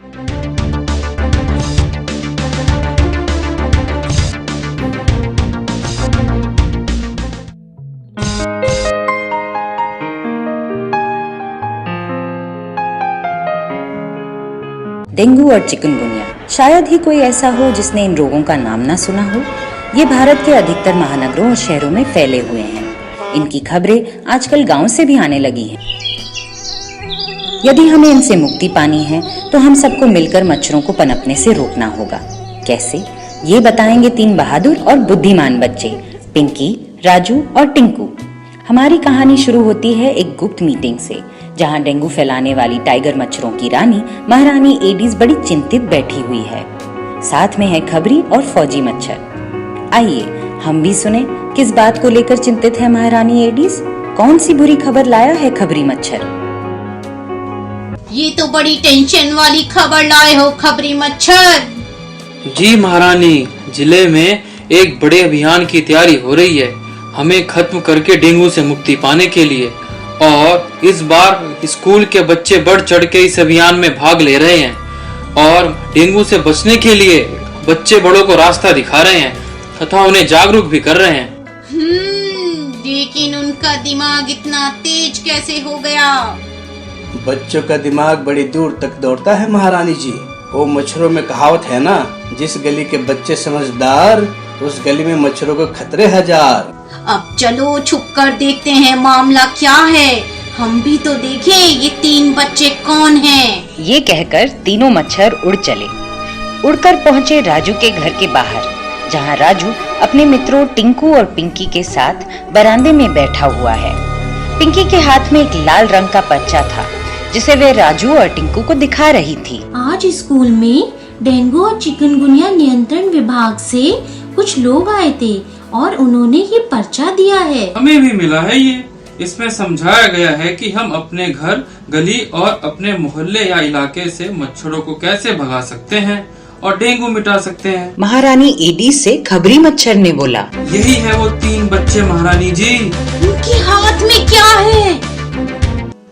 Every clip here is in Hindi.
डेंगू और चिकनगुनिया, शायद ही कोई ऐसा हो जिसने इन रोगों का नाम ना सुना हो। ये भारत के अधिकतर महानगरों और शहरों में फैले हुए हैं। इनकी खबरें आजकल गांव से भी आने लगी हैं। यदि हमें इनसे मुक्ति पानी है तो हम सबको मिलकर मच्छरों को पनपने से रोकना होगा। कैसे, ये बताएंगे 3 बहादुर और बुद्धिमान बच्चे, पिंकी, राजू और टिंकू। हमारी कहानी शुरू होती है एक गुप्त मीटिंग से, जहां डेंगू फैलाने वाली टाइगर मच्छरों की रानी महारानी एडीज बड़ी चिंतित बैठी हुई है। साथ में है खबरी और फौजी मच्छर। आइए हम भी सुने किस बात को लेकर चिंतित है महारानी एडीज। कौन सी बुरी खबर लाया है खबरी मच्छर? ये तो बड़ी टेंशन वाली खबर लाए हो खबरी मच्छर। जी महारानी, जिले में एक बड़े अभियान की तैयारी हो रही है, हमें खत्म करके डेंगू से मुक्ति पाने के लिए। और इस बार स्कूल के बच्चे बढ़ चढ़ के इस अभियान में भाग ले रहे हैं और डेंगू से बचने के लिए बच्चे बड़ों को रास्ता दिखा रहे हैं तथा उन्हें जागरूक भी कर रहे हैं। लेकिन उनका दिमाग इतना तेज कैसे हो गया? बच्चों का दिमाग बड़ी दूर तक दौड़ता है महारानी जी। वो मच्छरों में कहावत है ना, जिस गली के बच्चे समझदार उस गली में मच्छरों को खतरे हजार। अब चलो छुप कर देखते हैं मामला क्या है। हम भी तो देखें ये 3 बच्चे कौन हैं। ये कहकर तीनों मच्छर उड़ चले। उड़कर पहुँचे राजू के घर के बाहर, जहाँ राजू अपने मित्रों टिंकू और पिंकी के साथ बरामदे में बैठा हुआ है। पिंकी के हाथ में एक लाल रंग का पर्चा था, जिसे वे राजू और टिंकू को दिखा रही थी। आज स्कूल में डेंगू और चिकनगुनिया नियंत्रण विभाग से कुछ लोग आए थे और उन्होंने ये पर्चा दिया है। हमें भी मिला है ये। इसमें समझाया गया है कि हम अपने घर, गली और अपने मोहल्ले या इलाके से मच्छरों को कैसे भगा सकते हैं और डेंगू मिटा सकते हैं। महारानी एडीज से खबरी मच्छर ने बोला। यही है वो 3 बच्चे महारानी जी। उनके हाथ में क्या है?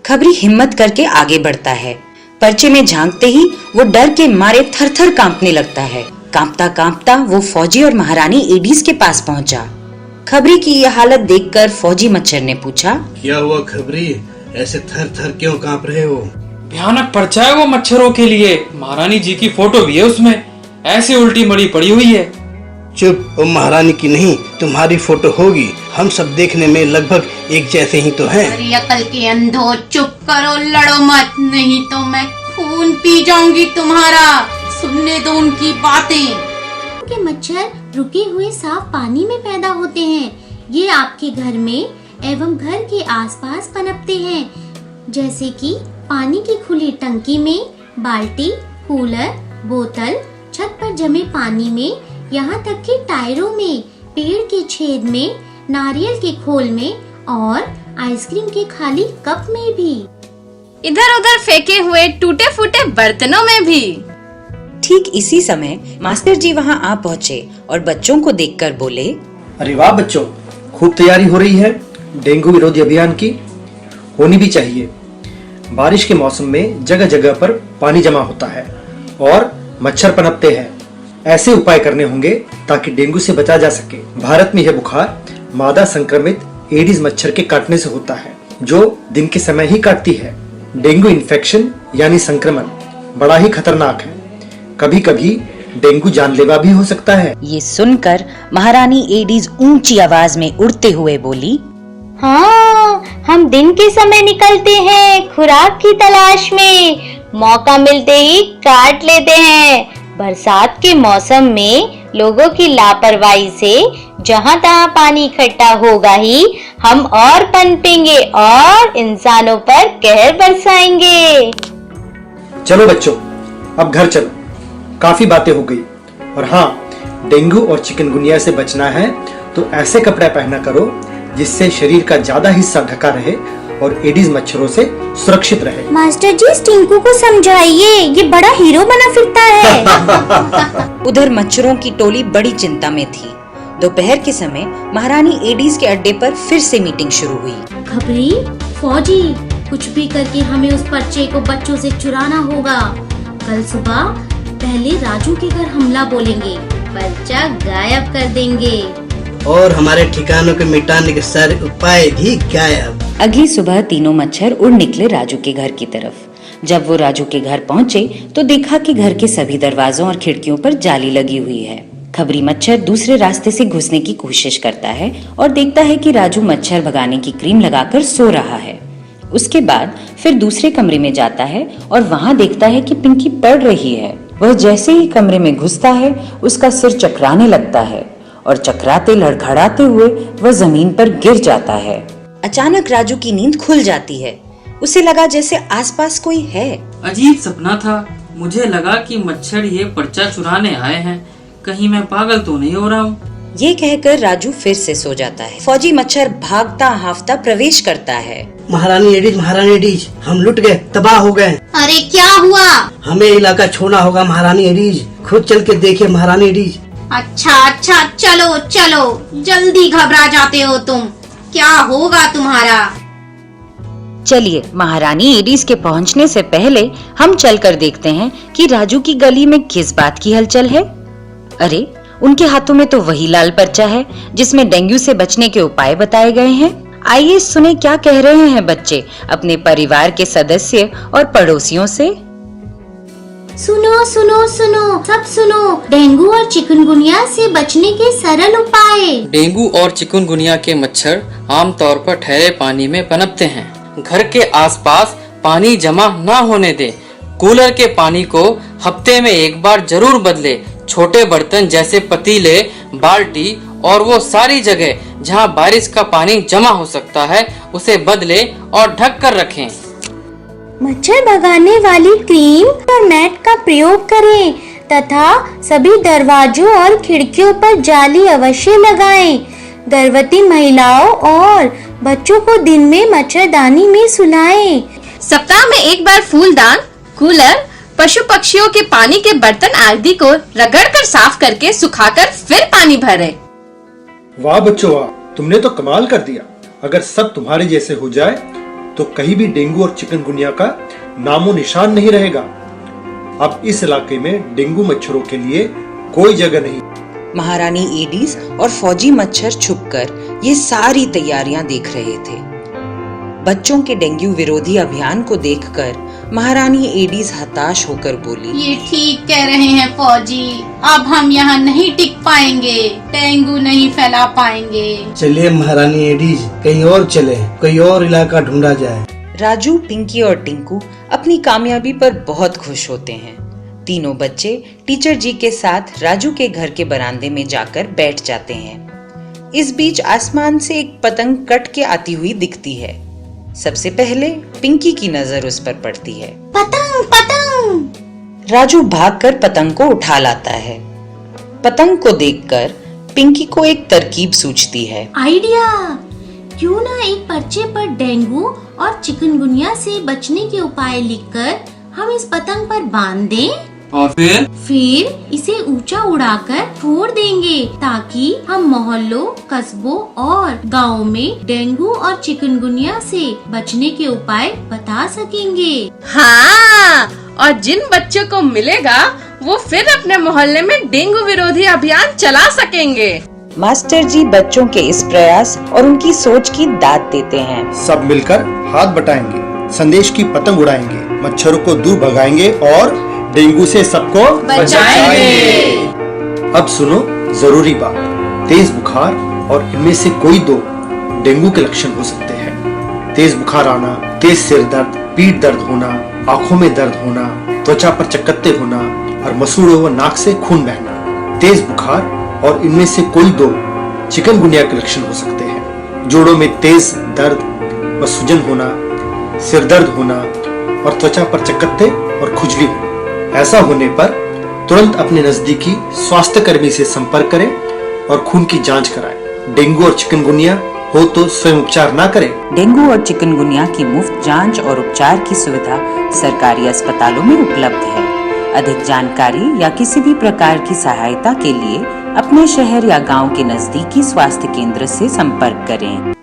खबरी हिम्मत करके आगे बढ़ता है। पर्चे में झांकते ही वो डर के मारे थर-थर कांपने लगता है। कांपता कांपता वो फौजी और महारानी एडीज के पास पहुंचा। खबरी की यह हालत देखकर फौजी मच्छर ने पूछा, क्या हुआ खबरी, ऐसे थर थर क्यों कांप रहे हो? भयानक पर्चा है वो मच्छरों के लिए। महारानी जी की फोटो भी है उसमें, ऐसे उल्टी मरी पड़ी हुई है। चुप, वो महारानी की नहीं तुम्हारी फोटो होगी। हम सब देखने में लगभग एक जैसे ही तो हैं। अरे अकल के अंधो, चुप करो, लड़ो मत, नहीं तो मैं खून पी जाऊंगी तुम्हारा। सुनने दो उनकी बातें। के मच्छर रुके हुए साफ पानी में पैदा होते हैं। ये आपके घर में एवं घर के आसपास पनपते हैं, जैसे कि पानी की खुली टंकी में, बाल्टी, कूलर, बोतल, छत पर जमे पानी में, यहाँ तक कि टायरों में, पेड़ के छेद में, नारियल के खोल में और आइसक्रीम के खाली कप में भी। इधर उधर फेंके हुए टूटे फूटे बर्तनों में भी। ठीक इसी समय मास्टर जी वहाँ आ पहुँचे और बच्चों को देखकर बोले, अरे वाह बच्चों, खूब तैयारी हो रही है डेंगू विरोधी अभियान की। होनी भी चाहिए। बारिश के मौसम में जगह जगह पर पानी जमा होता है और मच्छर पनपते हैं। ऐसे उपाय करने होंगे ताकि डेंगू से बचा जा सके। भारत में यह बुखार मादा संक्रमित एडीज मच्छर के काटने से होता है, जो दिन के समय ही काटती है। डेंगू इन्फेक्शन यानी संक्रमण बड़ा ही खतरनाक है। कभी कभी डेंगू जानलेवा भी हो सकता है। ये सुनकर महारानी एडीज ऊंची आवाज में उड़ते हुए बोली, हाँ, हम दिन के समय निकलते हैं खुराक की तलाश में, मौका मिलते ही काट लेते हैं। बरसात के मौसम में लोगों की लापरवाही से जहाँ तहाँ पानी इकट्ठा होगा ही, हम और पनपेंगे और इंसानों पर कहर बरसाएंगे। चलो बच्चों, अब घर चलो। काफी बातें हो गई। और हाँ, डेंगू और चिकनगुनिया से बचना है तो ऐसे कपड़े पहना करो जिससे शरीर का ज्यादा हिस्सा ढका रहे और एडीज मच्छरों से सुरक्षित रहे। मास्टर जी, टिंकू को समझाइए, ये बड़ा हीरो बना फिरता है। उधर मच्छरों की टोली बड़ी चिंता में थी। दोपहर के समय महारानी एडीज के अड्डे पर फिर से मीटिंग शुरू हुई। खबरी, फौजी, कुछ भी करके हमें उस पर्चे को बच्चों से चुराना होगा। कल सुबह पहले राजू के घर हमला बोलेंगे, पर्चा गायब कर देंगे और हमारे ठिकानों के मिटाने के सारे उपाय भी गायब। अगली सुबह तीनों मच्छर उड़ निकले राजू के घर की तरफ। जब वो राजू के घर पहुंचे तो देखा कि घर के सभी दरवाजों और खिड़कियों पर जाली लगी हुई है। खबरी मच्छर दूसरे रास्ते से घुसने की कोशिश करता है और देखता है कि राजू मच्छर भगाने की क्रीम लगाकर सो रहा है। उसके बाद फिर दूसरे कमरे में जाता है और वहाँ देखता है कि पिंकी पड़ रही है। वह जैसे ही कमरे में घुसता है उसका सिर चकराने लगता है और चकराते लड़खड़ाते हुए वह जमीन पर गिर जाता है। अचानक राजू की नींद खुल जाती है। उसे लगा जैसे आसपास कोई है। अजीब सपना था। मुझे लगा कि मच्छर ये पर्चा चुराने आए हैं। कहीं मैं पागल तो नहीं हो रहा हूँ। ये कहकर राजू फिर से सो जाता है। फौजी मच्छर भागता हाफता प्रवेश करता है। महारानी एडीज, हम लुट गए, तबाह हो गए। अरे क्या हुआ? हमें इलाका छोड़ना होगा महारानी एडीज। खुद चल के देखिए महारानी एडीज। अच्छा चलो चलो, जल्दी घबरा जाते हो तुम। क्या होगा तुम्हारा? चलिए, महारानी एडीज के पहुंचने से पहले हम चलकर देखते हैं कि राजू की गली में किस बात की हलचल है। अरे, उनके हाथों में तो वही लाल पर्चा है जिसमें डेंगू से बचने के उपाय बताए गए हैं। आइए सुने क्या कह रहे हैं बच्चे अपने परिवार के सदस्य और पड़ोसियों से। सुनो सुनो सुनो, सब सुनो, डेंगू और चिकनगुनिया से बचने के सरल उपाय। डेंगू और चिकनगुनिया के मच्छर आमतौर पर ठहरे पानी में पनपते हैं। घर के आसपास पानी जमा न होने दें। कूलर के पानी को हफ्ते में एक बार जरूर बदले। छोटे बर्तन जैसे पतीले, बाल्टी और वो सारी जगह जहां बारिश का पानी जमा हो सकता है उसे बदले और ढक कर रखें। मच्छर भगाने वाली क्रीम और मैट का प्रयोग करें तथा सभी दरवाजों और खिड़कियों पर जाली अवश्य लगाएं। गर्भवती महिलाओं और बच्चों को दिन में मच्छरदानी में सुलाएं। सप्ताह में एक बार फूलदान, कूलर, पशु पक्षियों के पानी के बर्तन आदि को रगड़कर साफ करके सुखाकर फिर पानी भरें। वाह बच्चों वाह, तुमने तो कमाल कर दिया। अगर सब तुम्हारे जैसे हो जाए तो कहीं भी डेंगू और चिकनगुनिया का नामो निशान नहीं रहेगा। अब इस इलाके में डेंगू मच्छरों के लिए कोई जगह नहीं। महारानी एडीज और फौजी मच्छर छुपकर ये सारी तैयारियां देख रहे थे। बच्चों के डेंगू विरोधी अभियान को देखकर महारानी एडीज हताश होकर बोली, ये ठीक कह रहे हैं फौजी, अब हम यहाँ नहीं टिक पाएंगे, डेंगू नहीं फैला पाएंगे। चलिए महारानी एडीज, कहीं और चले, कोई और इलाका ढूंढा जाए। राजू, पिंकी और टिंकू अपनी कामयाबी पर बहुत खुश होते हैं। तीनों बच्चे टीचर जी के साथ राजू के घर के बरामदे में जाकर बैठ जाते हैं। इस बीच आसमान से एक पतंग कट के आती हुई दिखती है। सबसे पहले पिंकी की नजर उस पर पड़ती है। पतंग पतंग। राजू भागकर पतंग को उठा लाता है। पतंग को देखकर पिंकी को एक तरकीब सूझती है। आइडिया, क्यों ना एक पर्चे पर डेंगू और चिकनगुनिया से बचने के उपाय लिखकर हम इस पतंग पर बांध दें और फिर इसे ऊंचा उड़ाकर फोड़ देंगे ताकि हम मोहल्लों, कस्बों और गाँव में डेंगू और चिकनगुनिया से बचने के उपाय बता सकेंगे। हाँ, और जिन बच्चों को मिलेगा वो फिर अपने मोहल्ले में डेंगू विरोधी अभियान चला सकेंगे। मास्टर जी बच्चों के इस प्रयास और उनकी सोच की दाद देते हैं। सब मिलकर हाथ बटाएंगे, संदेश की पतंग उड़ाएंगे, मच्छरों को दूर भगाएंगे और डेंगू से सबको बचाएंगे। अब सुनो जरूरी बात, तेज बुखार और इनमें से कोई दो डेंगू के लक्षण हो सकते हैं। तेज बुखार आना, तेज सिर दर्द, पीठ दर्द होना, आंखों में दर्द होना, त्वचा पर चकत्ते होना और मसूड़े व नाक से खून बहना। तेज बुखार और इनमें से कोई दो चिकनगुनिया के लक्षण हो सकते हैं। जोड़ों में तेज दर्द व सूजन होना, सिर दर्द होना और त्वचा पर चकत्ते और खुजली होना। ऐसा होने पर तुरंत अपने नजदीकी स्वास्थ्य कर्मी से संपर्क करें और खून की जांच कराएं। डेंगू और चिकनगुनिया हो तो स्वयं उपचार ना करें। डेंगू और चिकनगुनिया की मुफ्त जांच और उपचार की सुविधा सरकारी अस्पतालों में उपलब्ध है। अधिक जानकारी या किसी भी प्रकार की सहायता के लिए अपने शहर या गांव के नजदीकी स्वास्थ्य केंद्र से संपर्क करें।